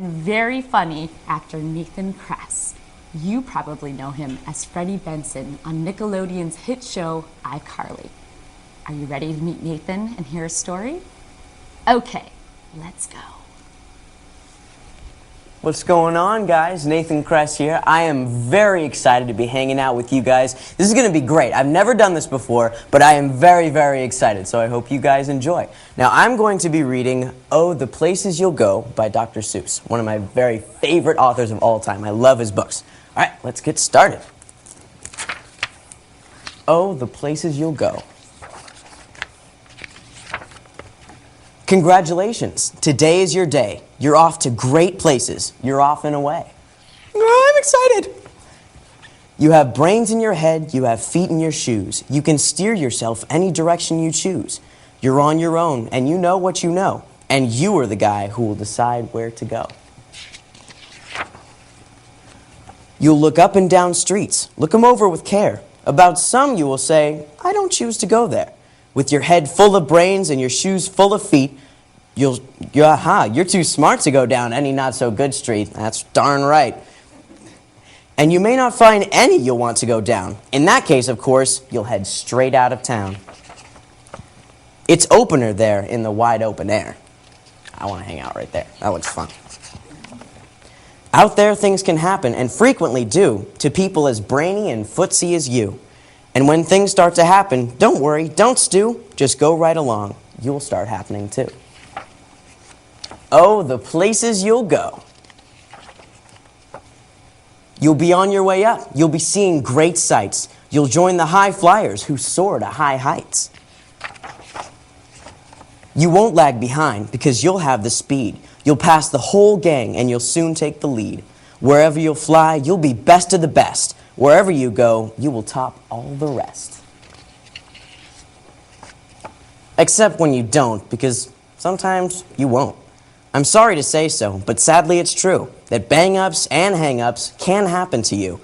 Very funny actor Nathan Kress. You probably know him as Freddie Benson on Nickelodeon's hit show iCarly. Are you ready to meet Nathan and hear his story? Okay, let's go. What's going on, guys? Nathan Kress here. I am very excited to be hanging out with you guys. This is going to be great. I've never done this before, but I am very, very excited, so I hope you guys enjoy. Now, I'm going to be reading Oh, the Places You'll Go by Dr. Seuss, one of my very favorite authors of all time. I love his books. All right, let's get started. Oh, the Places You'll Go. Congratulations, today is your day. You're off to great places. You're off and away. I'm excited. You have brains in your head, you have feet in your shoes. You can steer yourself any direction you choose. You're on your own, and you know what you know. And you are the guy who will decide where to go. You'll look up and down streets. Look them over with care. About some you will say, I don't choose to go there. With your head full of brains and your shoes full of feet, you're too smart to go down any not-so-good street. That's darn right. And you may not find any you'll want to go down. In that case, of course, you'll head straight out of town. It's opener there in the wide open air. I want to hang out right there. That looks fun. Out there, things can happen, and frequently do, to people as brainy and footsy as you. And when things start to happen, don't worry, don't stew, just go right along. You'll start happening too. Oh, the places you'll go. You'll be on your way up. You'll be seeing great sights. You'll join the high flyers who soar to high heights. You won't lag behind because you'll have the speed. You'll pass the whole gang and you'll soon take the lead. Wherever you'll fly, you'll be best of the best. Wherever you go, you will top all the rest. Except when you don't, because sometimes you won't. I'm sorry to say so, but sadly it's true that bang-ups and hang-ups can happen to you.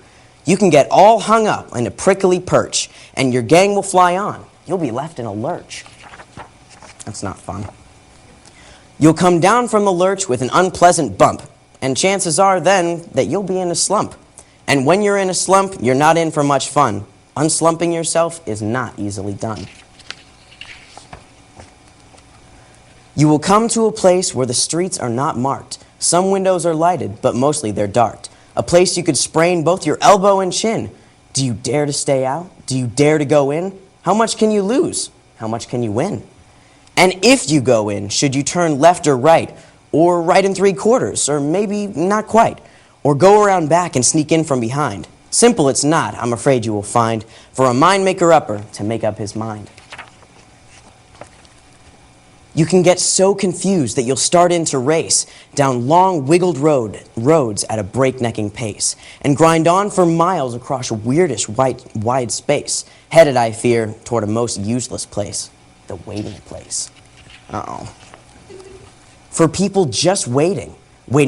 You can get all hung up in a prickly perch, and your gang will fly on. You'll be left in a lurch. That's not fun. You'll come down from the lurch with an unpleasant bump, and chances are then that you'll be in a slump. And when you're in a slump, you're not in for much fun. Unslumping yourself is not easily done. You will come to a place where the streets are not marked. Some windows are lighted, but mostly they're dark. A place you could sprain both your elbow and chin. Do you dare to stay out? Do you dare to go in? How much can you lose? How much can you win? And if you go in, should you turn left or right? Or right and 3/4, or maybe not quite? Or go around back and sneak in from behind? Simple it's not, I'm afraid you will find, for a mind-maker-upper to make up his mind. You can get so confused that you'll start in to race down long, wiggled roads at a breaknecking pace, and grind on for miles across a weirdish wide space, headed, I fear, toward a most useless place, the waiting place. Uh-oh. For people just waiting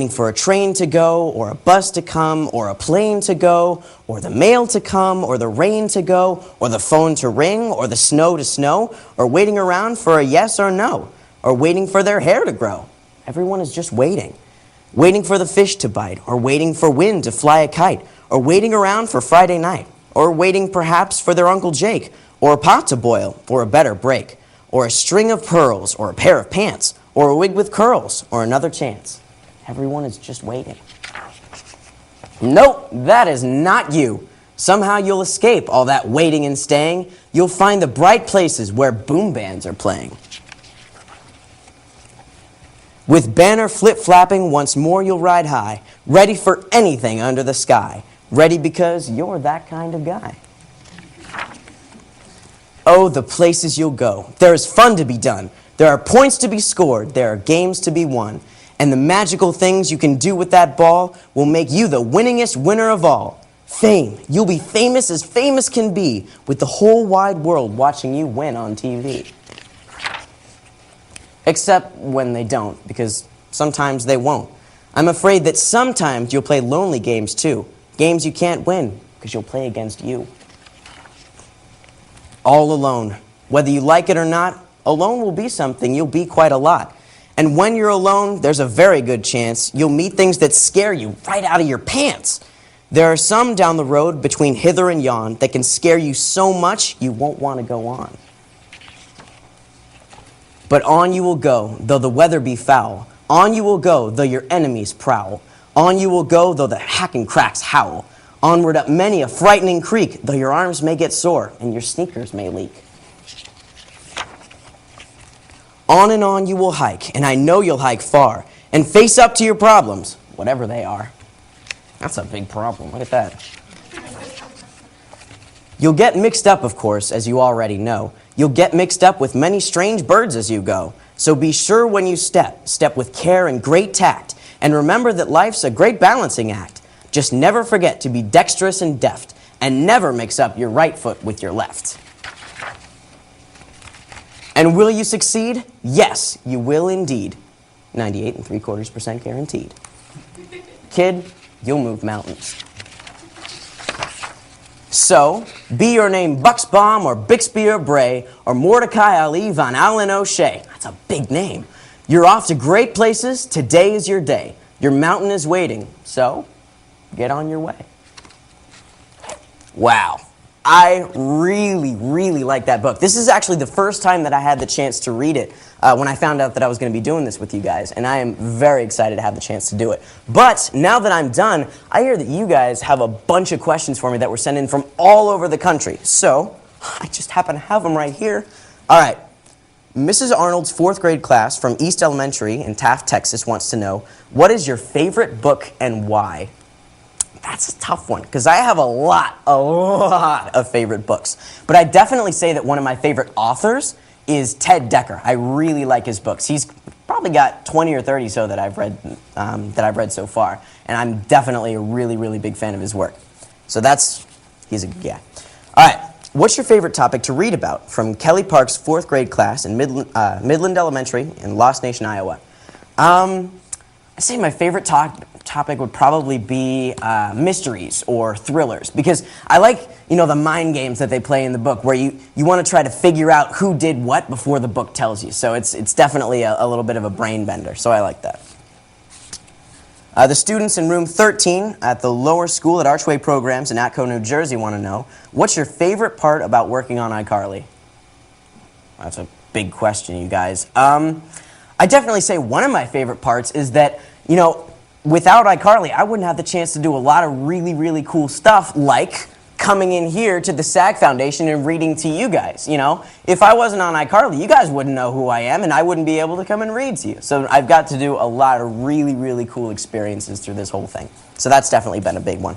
for a train to go, or a bus to come, or a plane to go, or the mail to come, or the rain to go, or the phone to ring, or the snow to snow, or waiting around for a yes or no, or waiting for their hair to grow. Everyone is just waiting. Waiting for the fish to bite, or waiting for wind to fly a kite, or waiting around for Friday night, or waiting perhaps for their Uncle Jake, or a pot to boil, or a better break, or a string of pearls, or a pair of pants, or a wig with curls, or another chance. Everyone is just waiting. Nope, that is not you. Somehow you'll escape all that waiting and staying. You'll find the bright places where boom bands are playing. With banner flip-flapping, once more you'll ride high, ready for anything under the sky. Ready because you're that kind of guy. Oh, the places you'll go. There is fun to be done. There are points to be scored. There are games to be won. And the magical things you can do with that ball will make you the winningest winner of all. Fame. You'll be famous as famous can be, with the whole wide world watching you win on TV. Except when they don't, because sometimes they won't. I'm afraid that sometimes you'll play lonely games too. Games you can't win, because you'll play against you. All alone. Whether you like it or not, alone will be something you'll be quite a lot. And when you're alone, there's a very good chance you'll meet things that scare you right out of your pants. There are some down the road between hither and yon that can scare you so much you won't want to go on. But on you will go, though the weather be foul. On you will go, though your enemies prowl. On you will go, though the hacking cracks howl. Onward up many a frightening creek, though your arms may get sore and your sneakers may leak. On and on you will hike, and I know you'll hike far, and face up to your problems, whatever they are. That's a big problem, look at that. You'll get mixed up, of course, as you already know. You'll get mixed up with many strange birds as you go. So be sure when you step with care and great tact, and remember that life's a great balancing act. Just never forget to be dexterous and deft, and never mix up your right foot with your left. And will you succeed? Yes, you will indeed. 98.75% guaranteed. Kid, you'll move mountains. So, be your name Bucksbaum or Bixby or Bray or Mordecai Ali Von Allen O'Shea. That's a big name. You're off to great places. Today is your day. Your mountain is waiting. So, get on your way. Wow. I really, really like that book. This is actually the first time that I had the chance to read it when I found out that I was going to be doing this with you guys, and I am very excited to have the chance to do it. But now that I'm done, I hear that you guys have a bunch of questions for me that were sent in from all over the country. So, I just happen to have them right here. All right. Mrs. Arnold's 4th grade class from East Elementary in Taft, Texas wants to know, what is your favorite book and why? That's a tough one, because I have a lot of favorite books. But I definitely say that one of my favorite authors is Ted Dekker. I really like his books. He's probably got 20 or 30 so that I've read so far. And I'm definitely a really, really big fan of his work. So he's a good guy. All right, what's your favorite topic to read about? From Kelly Park's 4th grade class in Midland Elementary in Lost Nation, Iowa. I'd say my favorite topic would probably be mysteries or thrillers, because I like, the mind games that they play in the book where you want to try to figure out who did what before the book tells you. So it's definitely a little bit of a brain bender, so I like that. The students in room 13 at the lower school at Archway Programs in Atco, New Jersey want to know, what's your favorite part about working on iCarly? That's a big question, you guys. I definitely say one of my favorite parts is that, without iCarly, I wouldn't have the chance to do a lot of really, really cool stuff, like coming in here to the SAG Foundation and reading to you guys, If I wasn't on iCarly, you guys wouldn't know who I am, and I wouldn't be able to come and read to you. So I've got to do a lot of really, really cool experiences through this whole thing. So that's definitely been a big one.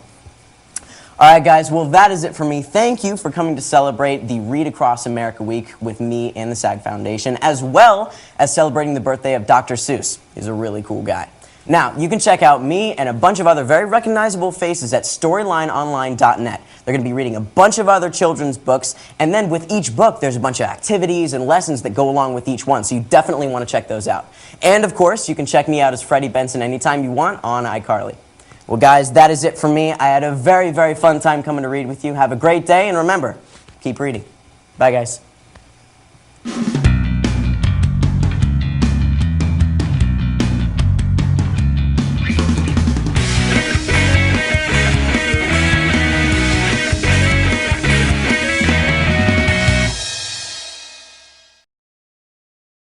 All right, guys, well, that is it for me. Thank you for coming to celebrate the Read Across America Week with me and the SAG Foundation, as well as celebrating the birthday of Dr. Seuss. He's a really cool guy. Now, you can check out me and a bunch of other very recognizable faces at StorylineOnline.net. They're going to be reading a bunch of other children's books, and then with each book, there's a bunch of activities and lessons that go along with each one, so you definitely want to check those out. And, of course, you can check me out as Freddie Benson anytime you want on iCarly. Well, guys, that is it for me. I had a very, very fun time coming to read with you. Have a great day, and remember, keep reading. Bye, guys.